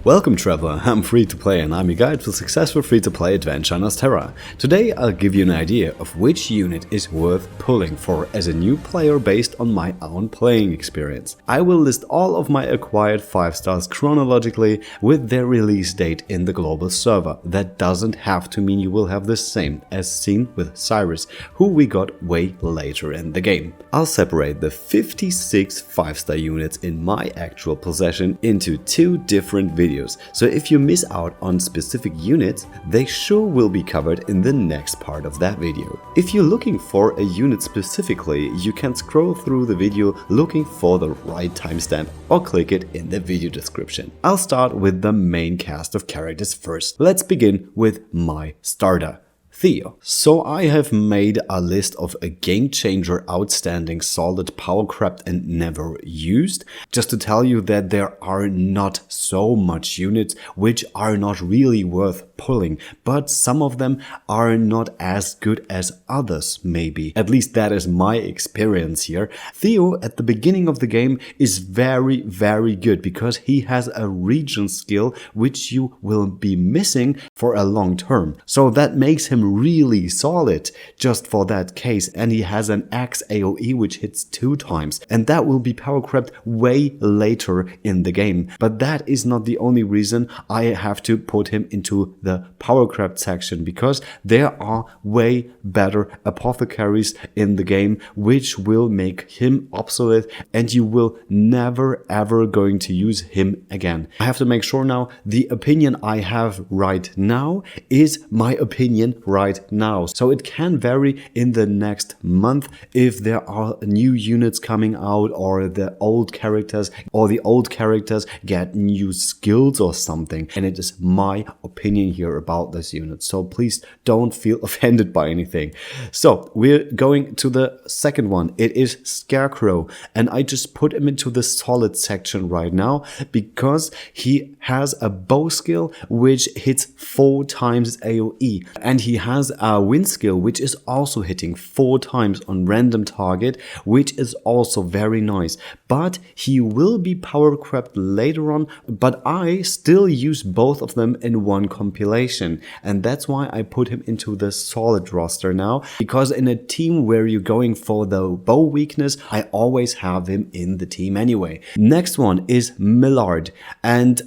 Welcome Traveler, I'm Free-to-Play and I'm your guide for successful free-to-play adventure on Terra. Today I'll give you an idea of which unit is worth pulling for as a new player based on my own playing experience. I will list all of my acquired 5 stars chronologically with their release date in the global server. That doesn't have to mean you will have the same as seen with Cyrus, who we got way later in the game. I'll separate the 56 5-star units in my actual possession into 2 different videos. So if you miss out on specific units, they sure will be covered in the next part of that video. If you're looking for a unit specifically, you can scroll through the video looking for the right timestamp or click it in the video description. I'll start with the main cast of characters first. Let's begin with my starter, Theo. So I have made a list of a game changer, outstanding, solid, power crept and never used. Just to tell you that there are not so much units which are not really worth pulling, but some of them are not as good as others maybe. At least that is my experience here. Theo at the beginning of the game is very good because he has a region skill which you will be missing for a long term. So that makes him really solid just for that case, and he has an Axe AoE which hits 2 times, and that will be power crept way later in the game. But that is not the only reason I have to put him into the power crept section, because there are way better apothecaries in the game which will make him obsolete and you will never ever going to use him again. I have to make sure now the opinion I have right now is my opinion right now, so it can vary in the next month if there are new units coming out or the old characters get new skills or something, and it is my opinion here about this unit, so please don't feel offended by anything. So we're going to the second one. It is Scarecrow, and I just put him into the solid section right now because he has a bow skill which hits 4 times AoE, and he has a wind skill which is also hitting 4 times on random target, which is also very nice. But he will be power crept later on, but I still use both of them in one compilation, and that's why I put him into the solid roster now, because in a team where you're going for the bow weakness, I always have him in the team anyway. Next one is Millard, and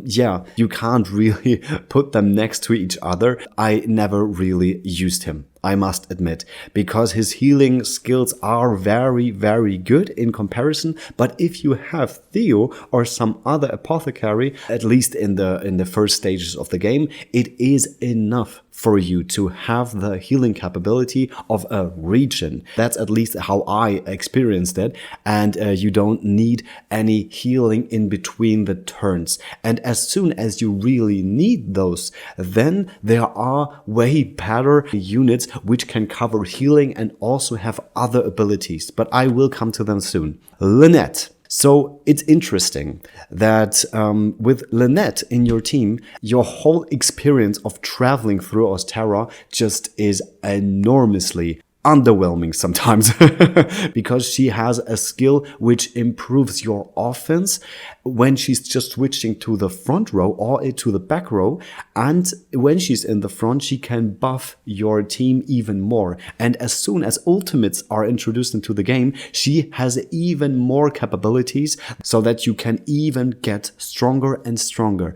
yeah, you can't really put them next to each other. I never really used him, I must admit, because his healing skills are very good in comparison. But if you have Theo or some other apothecary, at least in the first stages of the game, it is enough for you to have the healing capability of a region. That's at least how I experienced it, and you don't need any healing in between the turns. And as soon as you really need those, then there are way better units which can cover healing and also have other abilities, but I will come to them soon. Lynette. So it's interesting that with Lynette in your team, your whole experience of traveling through Terra just is enormously underwhelming sometimes because she has a skill which improves your offense when she's just switching to the front row or to the back row, and when she's in the front she can buff your team even more, and as soon as ultimates are introduced into the game she has even more capabilities so that you can even get stronger and stronger.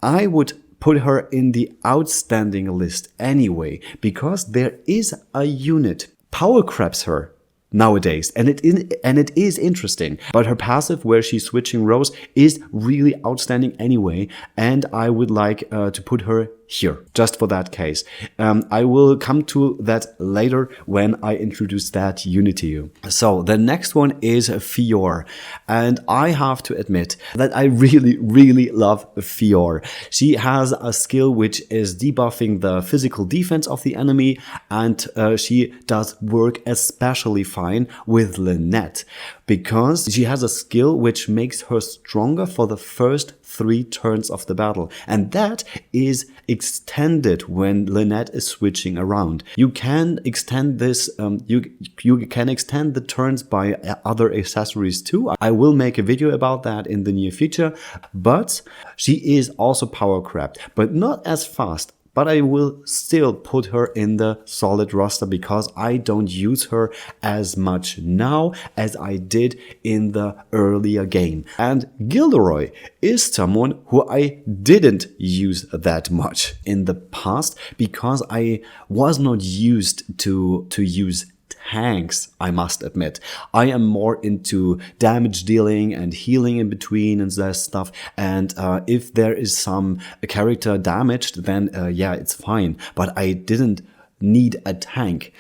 I would put her in the outstanding list anyway, because there is a unit power creps her nowadays, and it is interesting, but her passive where she's switching rows is really outstanding anyway, and I would like to put her here just for that case. I will come to that later when I introduce that unit to you. So the next one is Fiore, and I have to admit that I really love Fiore. She has a skill which is debuffing the physical defense of the enemy, and she does work especially fine with Lynette. because she has a skill which makes her stronger for the first 3 turns of the battle, and that is extended when Lynette is switching around. You can extend this, you can extend the turns by other accessories too. I will make a video about that in the near future, but she is also power crept, but not as fast. But I will still put her in the solid roster because I don't use her as much now as I did in the earlier game. And Gilderoy is someone who I didn't use that much in the past because I was not used to use tanks, I must admit. I am more into damage dealing and healing in between and that stuff. And if there is some character damaged, then yeah, it's fine. But I didn't need a tank.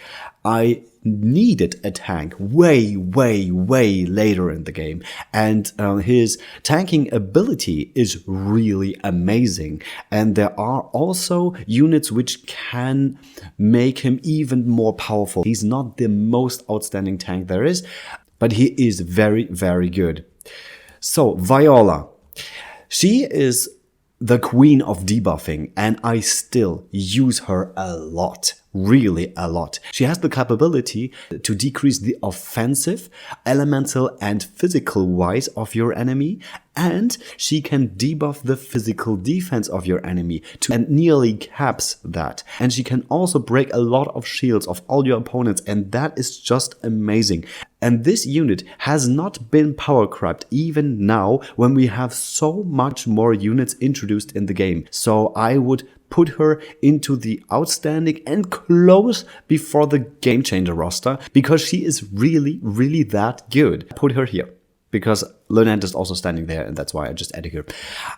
I needed a tank way later in the game, and his tanking ability is really amazing, and there are also units which can make him even more powerful. He's not the most outstanding tank there is, but he is very good. So Viola, she is the queen of debuffing, and I still use her a lot. Really a lot. She has the capability to decrease the offensive, elemental and physical wise of your enemy, and she can debuff the physical defense of your enemy and nearly caps that. And she can also break a lot of shields of all your opponents, and that is just amazing. And this unit has not been power crept even now when we have so much more units introduced in the game. So I would put her into the outstanding and close before the game changer roster because she is really that good. Put her here because Lynette is also standing there, and that's why I just added her.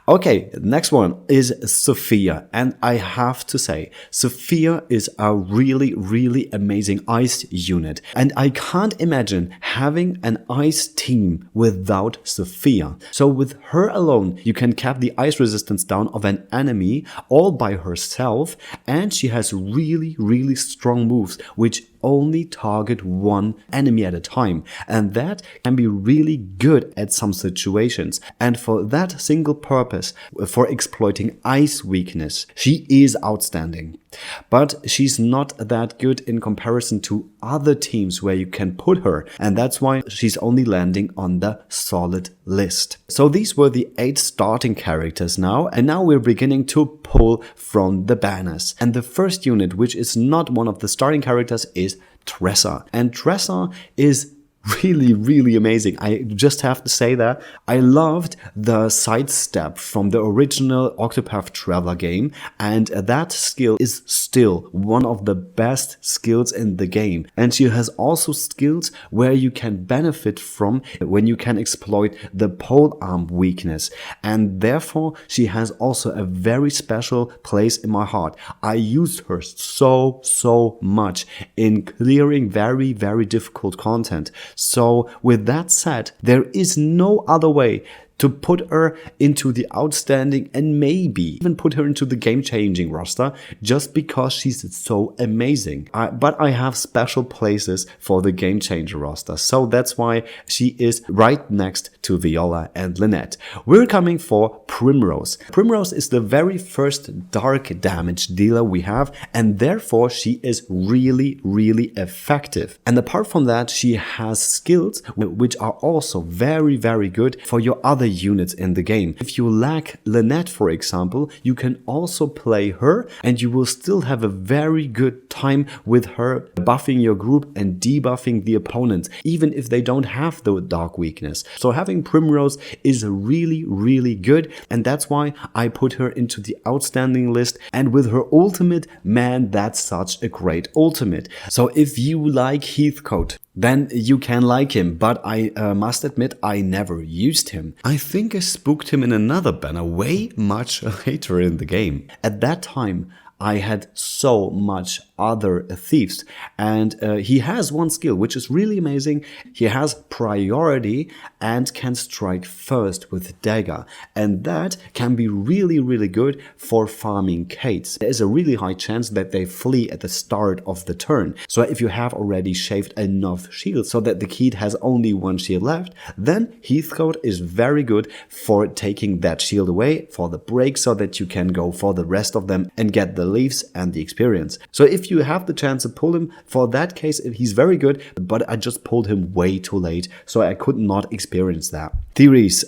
Okay, next one is Sofia, and I have to say, Sofia is a really amazing ice unit, and I can't imagine having an ice team without Sofia. So with her alone, you can cap the ice resistance down of an enemy all by herself, and she has really strong moves, which only target one enemy at a time, and that can be really good at some situations. And for that single purpose, for exploiting ice weakness, she is outstanding. But she's not that good in comparison to other teams where you can put her, and that's why she's only landing on the solid list. So these were the 8 starting characters now, and now we're beginning to pull from the banners. And the first unit, which is not one of the starting characters, is Tressa. And Tressa is really amazing. I just have to say that I loved the sidestep from the original Octopath Traveler game, and that skill is still one of the best skills in the game. And she has also skills where you can benefit from when you can exploit the pole arm weakness, and therefore she has also a very special place in my heart. I used her so much in clearing very difficult content. So with that said, there is no other way to put her into the outstanding and maybe even put her into the game-changing roster just because she's so amazing. But I have special places for the game-changer roster, so that's why she is right next to Viola and Lynette. We're coming for Primrose. Primrose is the very first dark damage dealer we have, and therefore she is really effective. And apart from that, she has skills which are also very good for your other units in the game. If you lack Lynette, for example, you can also play her and you will still have a very good time with her buffing your group and debuffing the opponents, even if they don't have the dark weakness. So having Primrose is really good, and that's why I put her into the outstanding list. And with her ultimate, man, that's such a great ultimate. So if you like Heathcote, then you can like him, but I must admit I never used him. I think I spooked him in another banner way much later in the game. At that time, I had so much other thieves. And he has one skill, which is really amazing. He has priority and can strike first with dagger. And that can be really, really good for farming Kates. There's a really high chance that they flee at the start of the turn. So if you have already shaved enough shields so that the Kate has only one shield left, then Heathcote is very good for taking that shield away for the break so that you can go for the rest of them and get the leaves and the experience. So if you have the chance to pull him, for that case, he's very good, but I just pulled him way too late, so I could not experience that. Therese,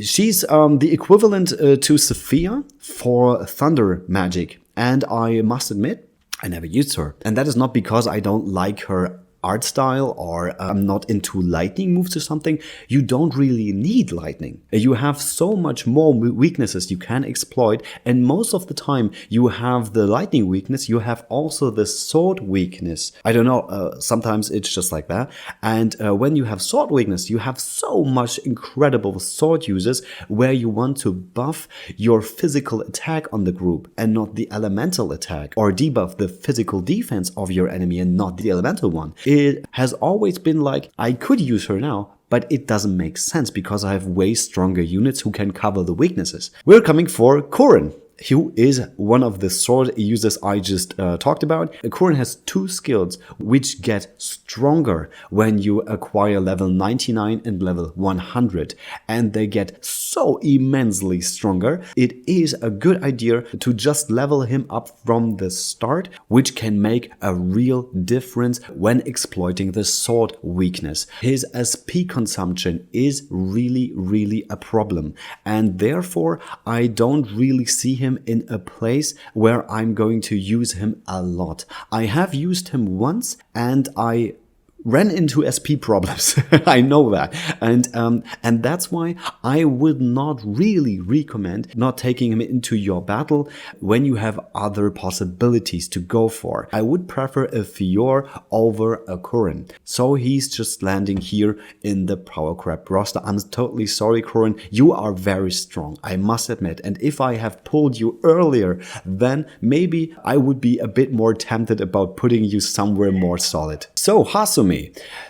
she's the equivalent to Sofia for thunder magic, and I must admit, I never used her. And that is not because I don't like her art style or I'm not into lightning moves or something. You don't really need lightning. You have so much more weaknesses you can exploit, and most of the time you have the lightning weakness, you have also the sword weakness. I don't know, sometimes it's just like that. And when you have sword weakness, you have so much incredible sword users where you want to buff your physical attack on the group and not the elemental attack, or debuff the physical defense of your enemy and not the elemental one. It has always been like, I could use her now, but it doesn't make sense because I have way stronger units who can cover the weaknesses. We're coming for Kouren, who is one of the sword users I just talked about. Kouren has two skills which get stronger when you acquire level 99 and level 100, and they get so immensely stronger. It is a good idea to just level him up from the start, which can make a real difference when exploiting the sword weakness. His SP consumption is really a problem, and therefore I don't really see him in a place where I'm going to use him a lot. I have used him once and I ran into SP problems. I know that. And that's why I would not really recommend not taking him into your battle when you have other possibilities to go for. I would prefer a Fiore over a Kouren. So he's just landing here in the Power Crab roster. I'm totally sorry, Kouren. You are very strong, I must admit. And if I have pulled you earlier, then maybe I would be a bit more tempted about putting you somewhere more solid. So Hasumi.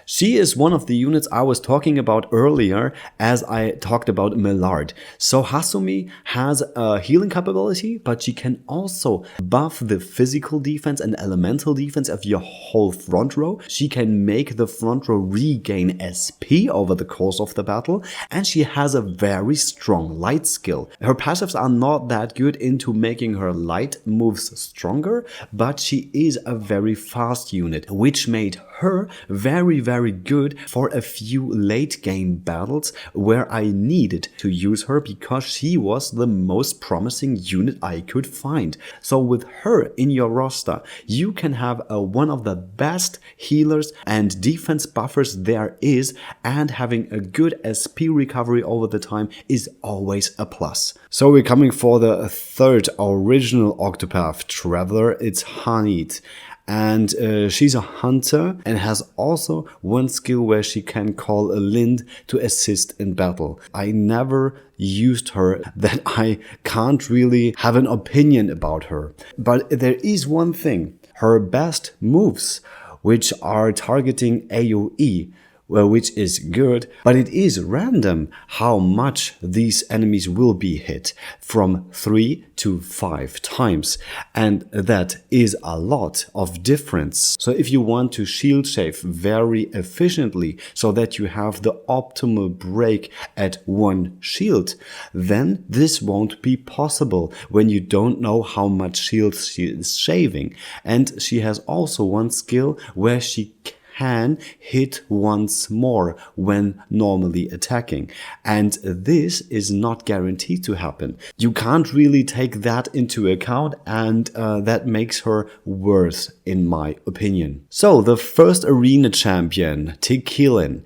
She is one of the units I was talking about earlier as I talked about Millard. So Hasumi has a healing capability, but she can also buff the physical defense and elemental defense of your whole front row. She can make the front row regain SP over the course of the battle, and she has a very strong light skill. Her passives are not that good into making her light moves stronger, but she is a very fast unit, which made her very good for a few late game battles where I needed to use her because she was the most promising unit I could find. So with her in your roster, you can have one of the best healers and defense buffers there is, and having a good SP recovery over the time is always a plus. So we're coming for the third original Octopath Traveler. It's Hanit. And she's a hunter and has also one skill where she can call a Lind to assist in battle. I never used her, that I can't really have an opinion about her. But there is one thing, her best moves, which are targeting AoE, well, which is good, but it is random how much these enemies will be hit, from 3 to 5 times, and that is a lot of difference. So if you want to shield shave very efficiently so that you have the optimal break at one shield, then this won't be possible when you don't know how much shield she is shaving. And she has also one skill where she can hit once more when normally attacking, and this is not guaranteed to happen. You can't really take that into account, and that makes her worse in my opinion. So the first arena champion, Tikilen.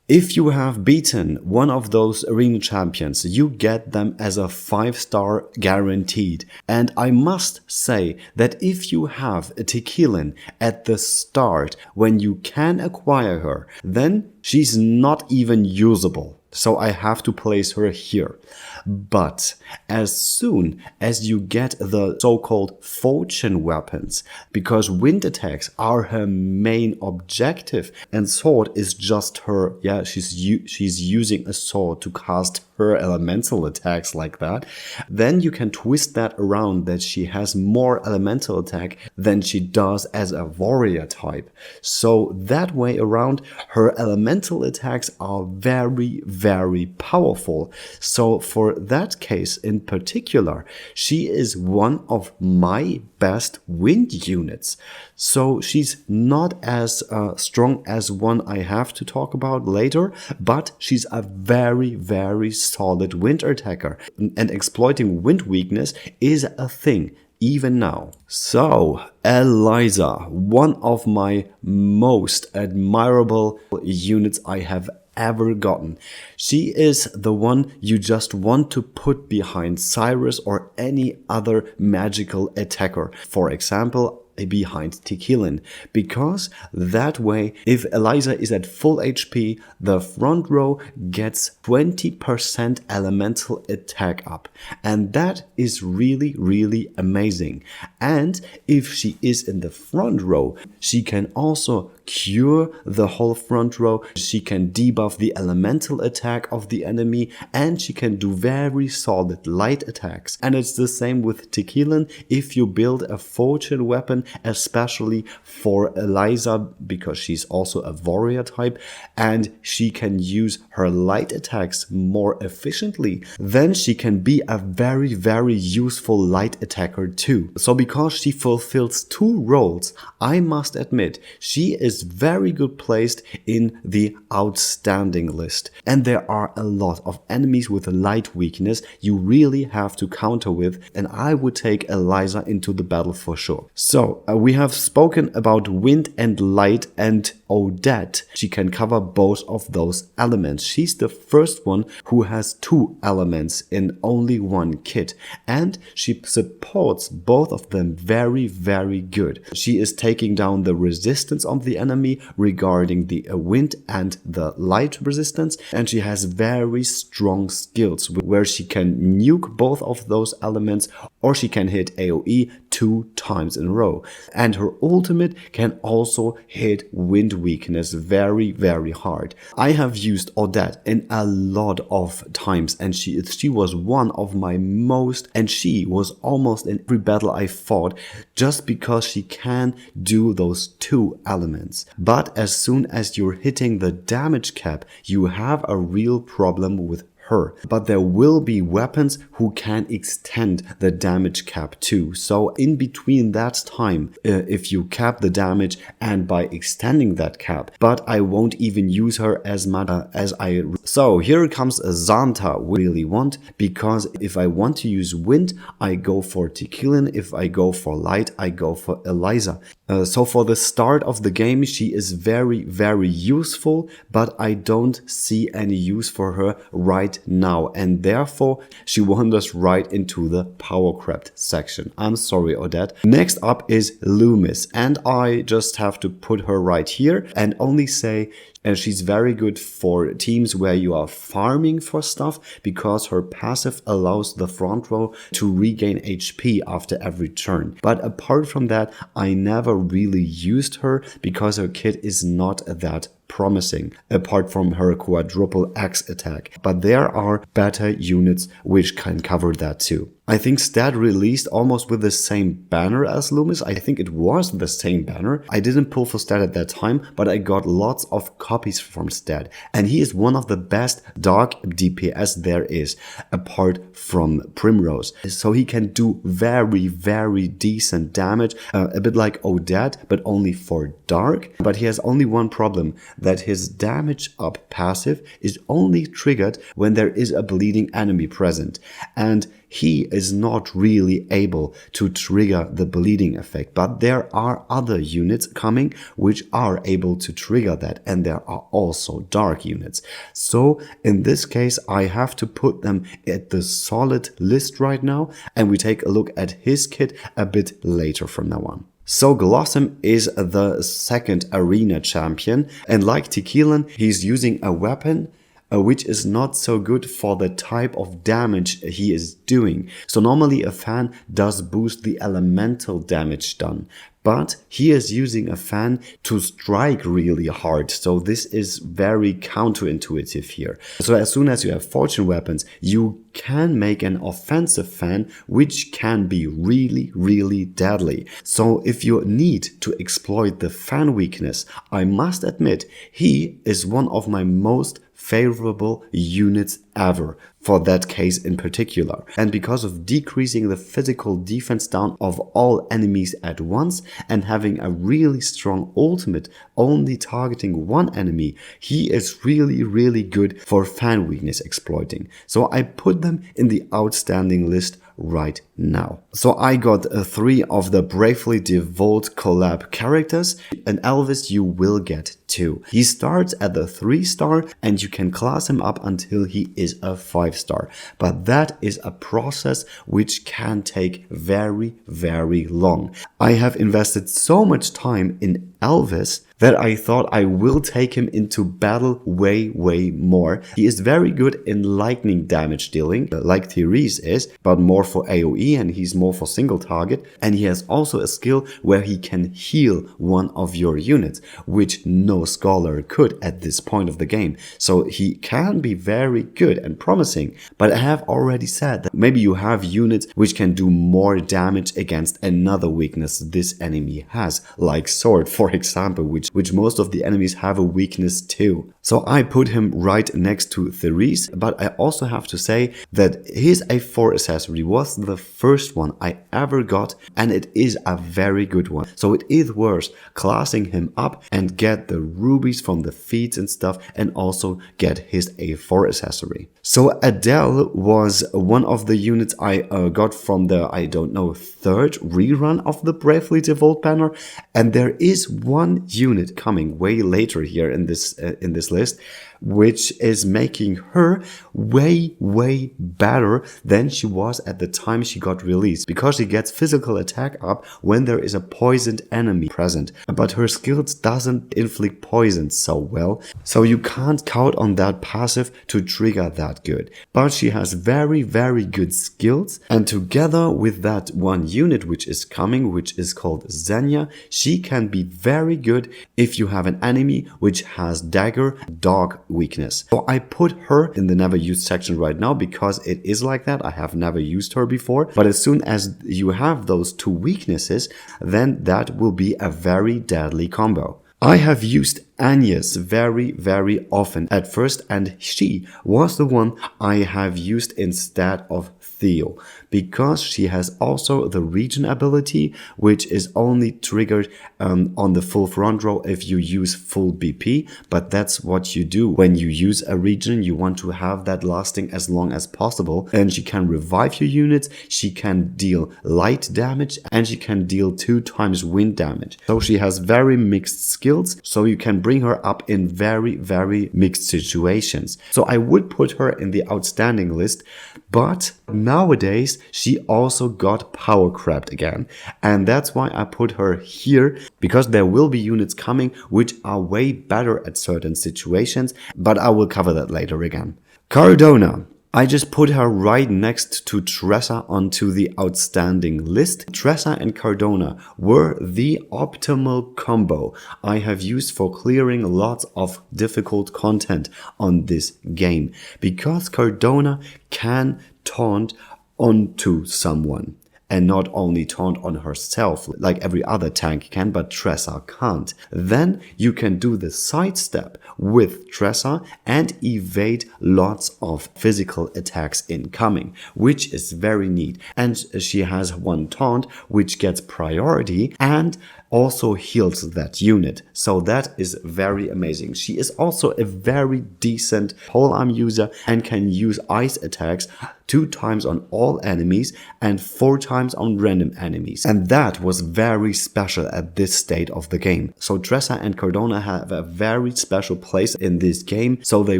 If you have beaten one of those arena champions, you get them as a 5-star guaranteed. And I must say that if you have a Tikilen at the start when you can acquire her, then she's not even usable. So I have to place her here. But as soon as you get the so-called fortune weapons, because wind attacks are her main objective and sword is just her, she's using a sword to cast her elemental attacks like that, then you can twist that around that she has more elemental attack than she does as a warrior type. So that way around, her elemental attacks are very, very powerful. So for that case in particular, she is one of my best wind units. So she's not as strong as one I have to talk about later, but she's a very, very solid wind attacker. And exploiting wind weakness is a thing even now. So, Eliza, one of my most admirable units I have ever gotten. She is the one you just want to put behind Cyrus or any other magical attacker. For example, behind Tikilen, because that way, if Eliza is at full HP, the front row gets 20% elemental attack up, and that is really, really amazing. And if she is in the front row, she can also cure the whole front row, she can debuff the elemental attack of the enemy, and she can do very solid light attacks. And it's the same with Tikilen. If you build a fortune weapon, especially for Eliza, because she's also a warrior type, and she can use her light attacks more efficiently, then she can be a very, very useful light attacker too. So because she fulfills two roles, I must admit, she is very good placed in the outstanding list. And there are a lot of enemies with a light weakness you really have to counter with, and I would take Eliza into the battle for sure. So we have spoken about wind and light and Odette. She can cover both of those elements. She's the first one who has two elements in only one kit, and she supports both of them very, very good. She is taking down the resistance of the enemy regarding the wind and the light resistance, and she has very strong skills where she can nuke both of those elements, or she can hit AoE 2 times in a row. And her ultimate can also hit wind weakness very, very hard. I have used Odette in a lot of times, and she was one of my most, and she was almost in every battle I fought, just because she can do those two elements. But as soon as you're hitting the damage cap, you have a real problem with her. But there will be weapons who can extend the damage cap too. So in between that time, if you cap the damage and by extending that cap, but I won't even use her as much as I... So here comes a Zanta we really want, because if I want to use wind, I go for Tikilen. If I go for light, I go for Eliza. So for the start of the game, she is very, very useful, but I don't see any use for her right now, and therefore she wanders right into the power crept section. I'm sorry, Odette. Next up is Lumis, and I just have to put her right here and only say she's very good for teams where you are farming for stuff, because her passive allows the front row to regain HP after every turn. But apart from that, I never really used her because her kit is not that promising, apart from her quadruple axe attack. But there are better units which can cover that too. I think Stead released almost with the same banner as Lumis. I think it was the same banner. I didn't pull for Stead at that time, but I got lots of copies from Stead. And he is one of the best dark DPS there is, apart from Primrose. So he can do very, very decent damage, a bit like Odette, but only for dark. But he has only one problem, that his damage up passive is only triggered when there is a bleeding enemy present. And he is not really able to trigger the bleeding effect, but there are other units coming which are able to trigger that, and there are also dark units. So in this case, I have to put them at the solid list right now, and we take a look at his kit a bit later from now on. So Glossom is the second arena champion, and like Tikilen, he's using a weapon which is not so good for the type of damage he is doing. So normally a fan does boost the elemental damage done, but he is using a fan to strike really hard. So this is very counterintuitive here. So as soon as you have fortune weapons, you can make an offensive fan, which can be really, really deadly. So if you need to exploit the fan weakness, I must admit, he is one of my most favorable units ever for that case in particular. And because of decreasing the physical defense down of all enemies at once and having a really strong ultimate only targeting one enemy, he is really, really good for fan weakness exploiting. So I put them in the outstanding list right now. So I got 3 of the Bravely Devout collab characters, and Elvis you will get 2. He starts at the 3-star and you can class him up until he is a 5-star. But that is a process which can take very, very long. I have invested so much time in Elvis that I thought I will take him into battle way more. He is very good in lightning damage dealing, like Therese is, but more for AoE, and he's more for single target. And he has also a skill where he can heal one of your units, which no scholar could at this point of the game. So he can be very good and promising, but I have already said that maybe you have units which can do more damage against another weakness this enemy has, like sword for example, which most of the enemies have a weakness too. So I put him right next to Therese, but I also have to say that his A4 accessory was the first one I ever got, and it is a very good one. So it is worth classing him up and get the rubies from the feats and stuff, and also get his A4 accessory. So Adelle was one of the units I got from the, I don't know, 3rd rerun of the Bravely Devout banner, and there is one unit coming way later here in this list, which is making her way better than she was at the time she got released, because she gets physical attack up when there is a poisoned enemy present, but her skills doesn't inflict poison so well, so you can't count on that passive to trigger that good. But she has very good skills, and together with that one unit which is coming, which is called Xenia, she can be very good if you have an enemy which has dagger dog weakness. So I put her in the never used section right now because it is like that. I have never used her before, but as soon as you have those 2 weaknesses, then that will be a very deadly combo. I have used Agnes very often at first, and she was the one I have used instead of Theo, because she has also the regen ability, which is only triggered on the full front row if you use full BP, but that's what you do when you use a regen. You want to have that lasting as long as possible, and she can revive your units, she can deal light damage, and she can deal 2 times wind damage. So she has very mixed skills, so you can bring her up in very mixed situations. So I would put her in the outstanding list, but nowadays she also got power crept again, and that's why I put her here, because there will be units coming which are way better at certain situations, but I will cover that later again. Cardona. I just put her right next to Tressa onto the outstanding list. Tressa and Cardona were the optimal combo I have used for clearing lots of difficult content on this game, because Cardona can taunt onto someone. And not only taunt on herself like every other tank can, but Tressa can't. Then you can do the sidestep with Tressa and evade lots of physical attacks incoming, which is very neat. And she has one taunt which gets priority and also heals that unit. So that is very amazing. She is also a very decent polearm user and can use ice attacks 2 times on all enemies and 4 times on random enemies. And that was very special at this state of the game. So Tressa and Cardona have a very special place in this game. So they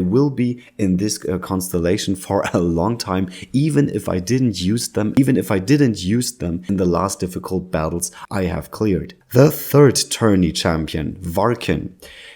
will be in this constellation for a long time, even if I didn't use them in the last difficult battles I have cleared. The third tourney champion, Varkyn.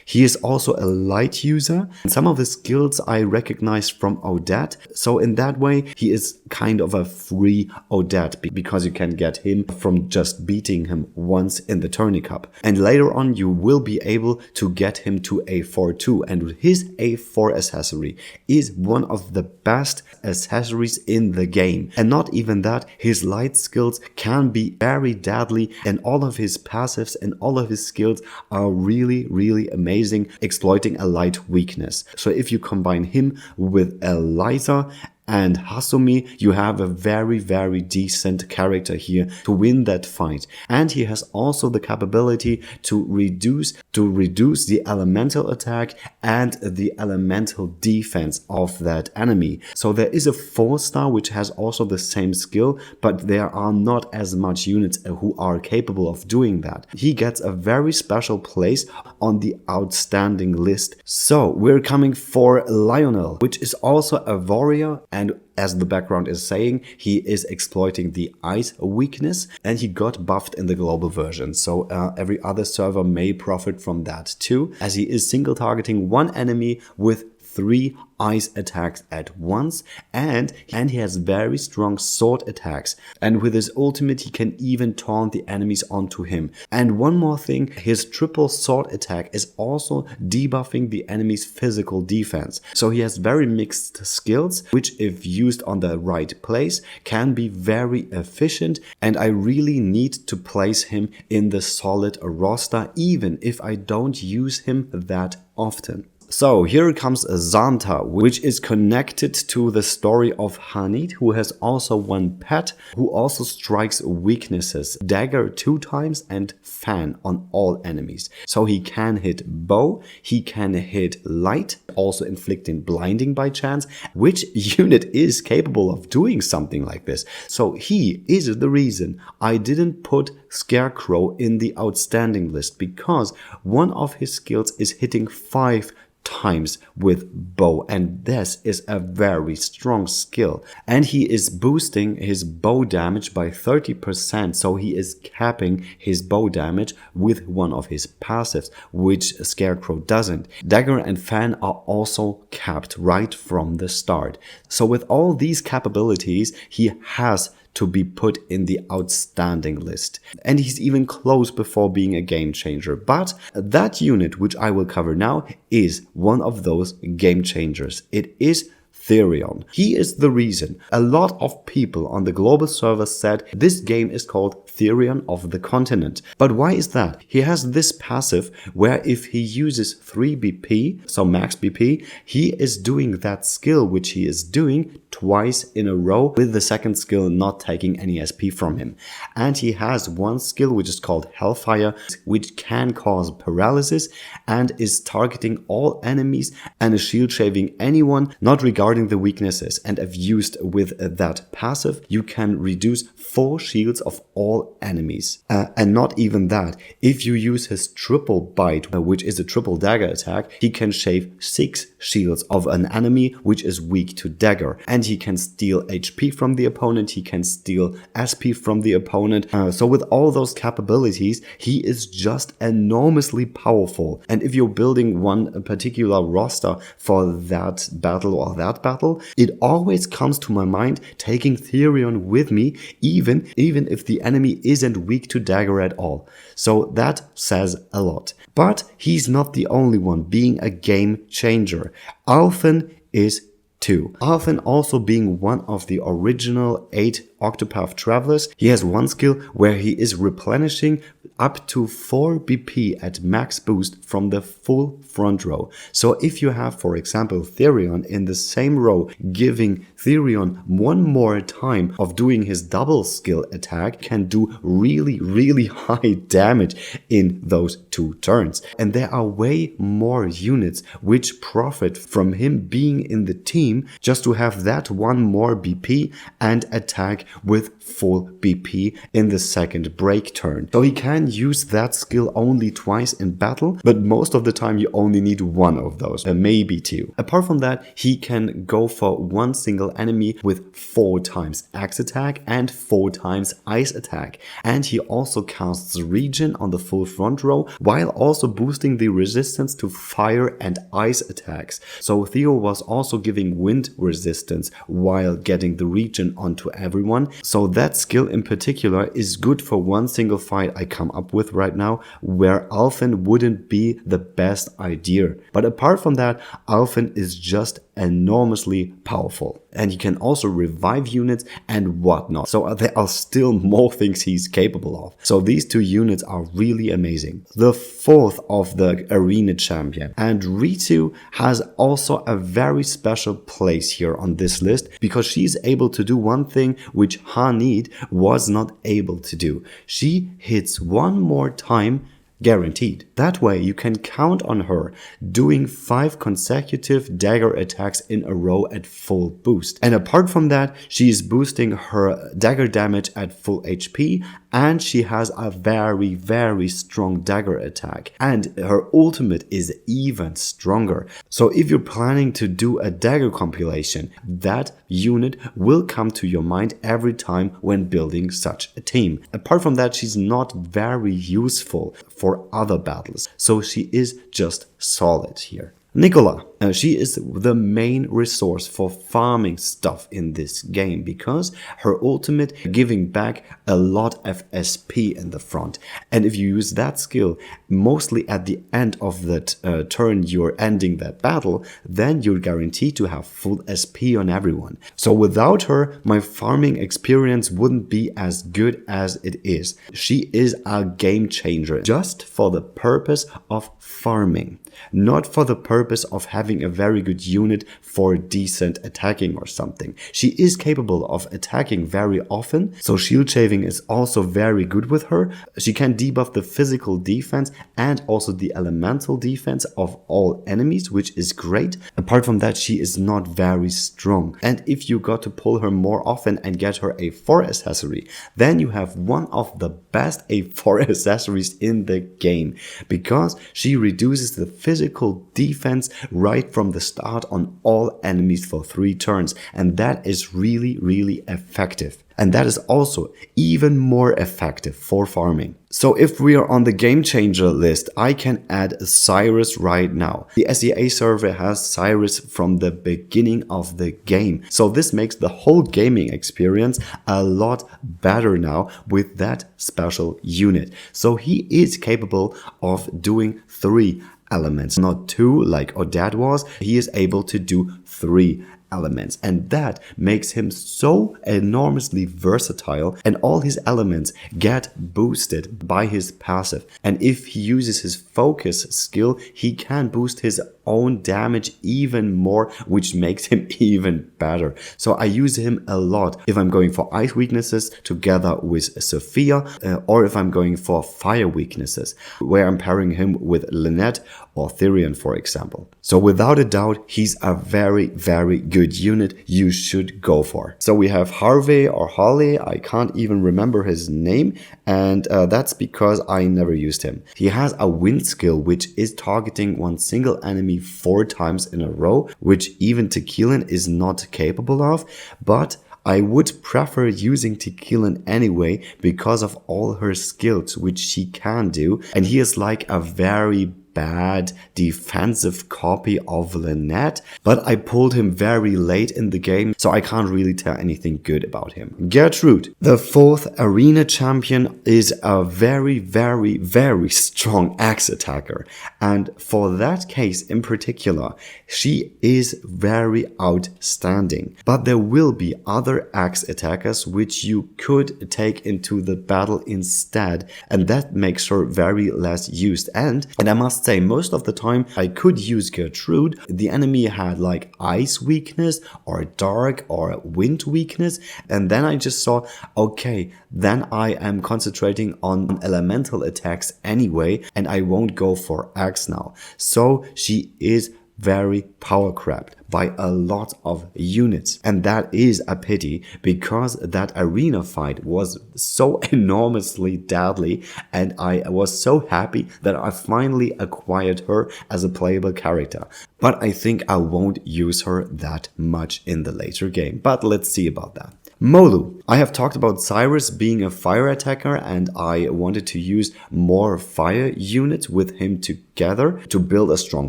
He is also a light user, and some of his skills I recognized from Odette, so in that way he is kind of a free Odette because you can get him from just beating him once in the tourney cup. And later on you will be able to get him to A4 too, and his A4 accessory is one of the best accessories in the game. And not even that, his light skills can be very deadly, and all of his passives and all of his skills are really amazing, exploiting a light weakness. So if you combine him with Eliza and Hasumi, you have a very decent character here to win that fight. And he has also the capability to reduce the elemental attack and the elemental defense of that enemy. So there is a 4-star which has also the same skill, but there are not as much units who are capable of doing that. He gets a very special place on the outstanding list. So we're coming for Lionel, which is also a warrior, and as the background is saying, he is exploiting the ice weakness, and he got buffed in the global version. So every other server may profit from that too, as he is single targeting one enemy with 3 ice attacks at once, and he has very strong sword attacks, and with his ultimate he can even taunt the enemies onto him. And one more thing, his triple sword attack is also debuffing the enemy's physical defense. So he has very mixed skills, which if used on the right place can be very efficient, and I really need to place him in the solid roster even if I don't use him that often. So here comes Zanta, which is connected to the story of Hanit, who has also one pet, who also strikes weaknesses, dagger 2 times and fan on all enemies. So he can hit bow, he can hit light, also inflicting blinding by chance. Which unit is capable of doing something like this? So he is the reason I didn't put Scarecrow in the outstanding list, because one of his skills is hitting 5 times with bow, and this is a very strong skill, and he is boosting his bow damage by 30%, so he is capping his bow damage with one of his passives, which Scarecrow doesn't. Dagger and fan are also capped right from the start. So with all these capabilities, he has to be put in the outstanding list, and he's even close before being a game changer. But that unit, which I will cover now, is one of those game changers. It is Therion. He is the reason a lot of people on the global server said this game is called Therion of the Continent. But why is that? He has this passive where if he uses 3 BP, so max BP, he is doing that skill which he is doing twice in a row, with the second skill not taking any SP from him. And he has one skill which is called Hellfire, which can cause paralysis and is targeting all enemies and is shield shaving anyone, not regarding the weaknesses. And if used with that passive, you can reduce 4 shields of all enemies. And not even that, if you use his triple bite, which is a triple dagger attack, he can shave 6 shields of an enemy which is weak to dagger, and he can steal HP from the opponent, he can steal SP from the opponent. So with all those capabilities, he is just enormously powerful. And if you're building one particular roster for that battle or that battle, it always comes to my mind taking Therion with me, even if the enemy isn't weak to dagger at all. So that says a lot. But he's not the only one being a game changer. Alfyn is too. Alfyn also being one of the original 8 Octopath Travelers. He has one skill where he is replenishing up to 4 BP at max boost from the full front row. So if you have, for example, Therion in the same row, giving Therion one more time of doing his double skill attack, can do really high damage in those 2 turns. And there are way more units which profit from him being in the team just to have that one more BP and attack with full BP in the second break turn. So he can can use that skill only twice in battle, but most of the time you only need one of those, maybe two. Apart from that, he can go for one single enemy with 4 times axe attack and 4 times ice attack. And he also casts Regen on the full front row, while also boosting the resistance to fire and ice attacks. So Theo was also giving wind resistance while getting the Regen onto everyone. So that skill in particular is good for one single fight I come up with right now, where Alfyn wouldn't be the best idea. But apart from that, Alfyn is just enormously powerful, and he can also revive units and whatnot. So there are still more things he's capable of. So these 2 units are really amazing. The 4th of the arena champion, and Ri'tu has also a very special place here on this list, because she's able to do one thing which Hanid was not able to do. She hits one more time guaranteed. That way you can count on her doing 5 consecutive dagger attacks in a row at full boost. And apart from that, she is boosting her dagger damage at full HP, and she has a very strong dagger attack, and her ultimate is even stronger. So if you're planning to do a dagger compilation, that unit will come to your mind every time when building such a team. Apart from that, she's not very useful for other battles, so she is just solid here. Nicola, she is the main resource for farming stuff in this game, because her ultimate giving back a lot of SP in the front. And if you use that skill mostly at the end of that turn you're ending that battle, then you're guaranteed to have full SP on everyone. So without her, my farming experience wouldn't be as good as it is. She is a game changer just for the purpose of farming, not for the purpose of having a very good unit for decent attacking or something. She is capable of attacking very often, so shield shaving is also very good with her. She can debuff the physical defense and also the elemental defense of all enemies, which is great. Apart from that, she is not very strong, and if you got to pull her more often and get her a 4 accessory, then you have one of the best A4 accessories in the game, because she reduces the physical defense right from the start on all enemies for 3 turns, and that is really effective. And that is also even more effective for farming. So if we are on the game changer list, I can add Cyrus right now. The SEA server has Cyrus from the beginning of the game. So this makes the whole gaming experience a lot better now with that special unit. So he is capable of doing 3 elements, not 2 like Odette was. He is able to do 3 elements, and that makes him so enormously versatile, and all his elements get boosted by his passive. And if he uses his focus skill, he can boost his own damage even more, which makes him even better. So I use him a lot if I'm going for ice weaknesses together with Sofia, or if I'm going for fire weaknesses, where I'm pairing him with Lynette or Therion, for example. So without a doubt, he's a very good unit you should go for. So we have Harvey or Holly, I can't even remember his name, and that's because I never used him. He has a wind skill which is targeting one single enemy 4 times in a row, which even Tikilen is not capable of, but I would prefer using Tikilen anyway because of all her skills which she can do, and he is like a very bad defensive copy of Lynette, but I pulled him very late in the game, so I can't really tell anything good about him. Gertrude, the 4th arena champion, is a very strong axe attacker, and for that case in particular, she is very outstanding. But there will be other axe attackers which you could take into the battle instead, and that makes her very less used. And I must say, most of the time I could use Gertrude. The enemy had like ice weakness or dark or wind weakness, and then I just saw, okay, then I am concentrating on elemental attacks anyway, and I won't go for axe now. So she is very power crept by a lot of units. And that is a pity, because that arena fight was so enormously deadly, and I was so happy that I finally acquired her as a playable character. But I think I won't use her that much in the later game. But let's see about that. Molu. I have talked about Cyrus being a fire attacker, and I wanted to use more fire units with him together to build a strong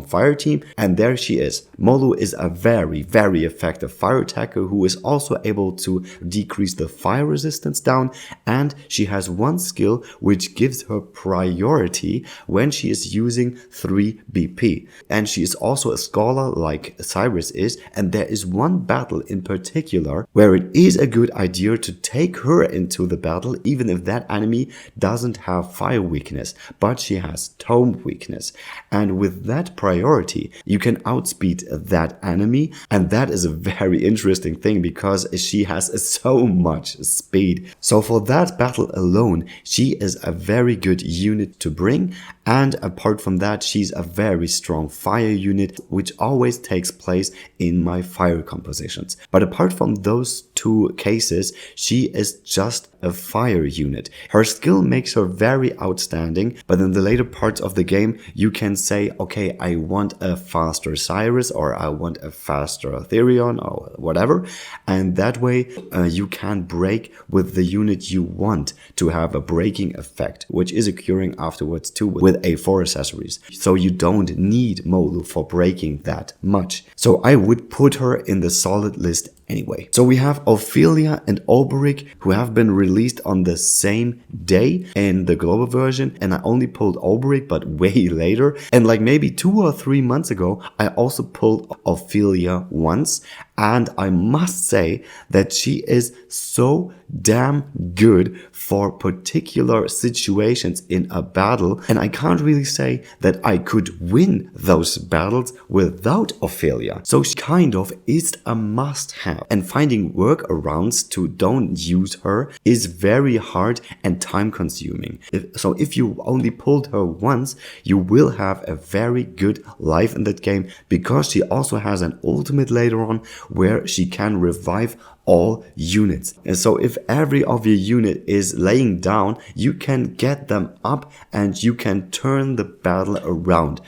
fire team, and there she is. Molu is a very, very effective fire attacker who is also able to decrease the fire resistance down, and she has one skill which gives her priority when she is using 3 BP. And she is also a scholar like Cyrus is, and there is one battle in particular where it is a good idea to take her into the battle, even if that enemy doesn't have fire weakness, but she has tome weakness. And with that priority, you can outspeed that enemy, and that is a very interesting thing because she has so much speed. So for that battle alone, she is a very good unit to bring, and apart from that, she's a very strong fire unit, which always takes place in my fire compositions. But apart from those two cases, she is just a fire unit. Her skill makes her very outstanding, but in the later parts of the game, you can say, okay, I want a faster Cyrus, or I want a faster Therion, or whatever, and that way you can break with the unit you want to have a breaking effect, which is occurring afterwards too with A4 accessories. So you don't need Molu for breaking that much. So I would put her in the solid list anyway. So we have Ophelia and Olberic, who have been released on the same day in the global version, and I only pulled Olberic but way later, and like maybe 2 or 3 months ago I also pulled Ophelia once, and I must say that she is so damn good for particular situations in a battle, and I can't really say that I could win those battles without Ophelia. So she kind of is a must-have, and finding workarounds to don't use her is very hard and time-consuming. So if you only pulled her once, you will have a very good life in that game, because she also has an ultimate later on where she can revive all units. And so if every of your unit is laying down, you can get them up and you can turn the battle around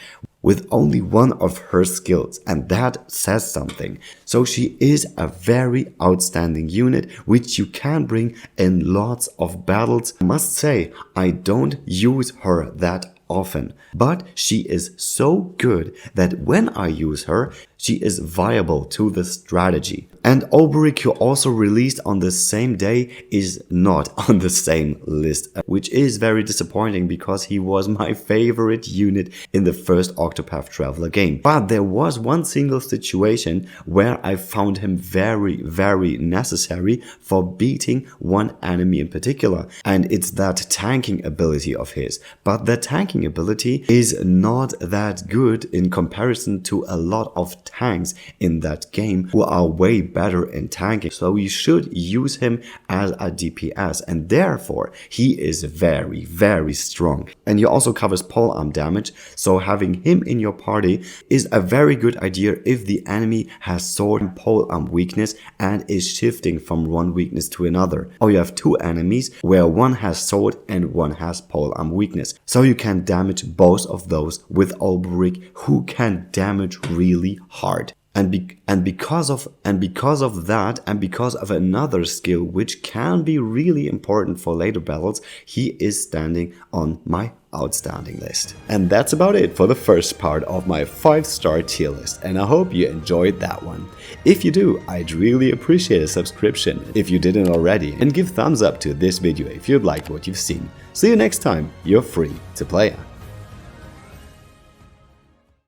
with only one of her skills, and that says something. So she is a very outstanding unit which you can bring in lots of battles. I must say, I don't use her that often, but she is so good that when I use her, she is viable to the strategy. And Olberic, who also released on the same day, is not on the same list, which is very disappointing because he was my favorite unit in the first Octopath Traveler game. But there was one single situation where I found him very, very necessary for beating one enemy in particular, and it's that tanking ability of his. But that tanking ability is not that good in comparison to a lot of tanks in that game who are way better in tanking. So you should use him as a DPS, and therefore he is very, very strong. And he also covers polearm damage, so having him in your party is a very good idea if the enemy has sword and polearm weakness and is shifting from one weakness to another. Or you have two enemies where one has sword and one has polearm weakness. So you can damage both of those with Olberic, who can damage really hard. And because of that, and because of another skill which can be really important for later battles, he is standing on my outstanding list. And that's about it for the first part of my 5-star tier list, and I hope you enjoyed that one. If you do, I'd really appreciate a subscription if you didn't already, and give thumbs up to this video if you liked what you've seen. See you next time, you're free to play.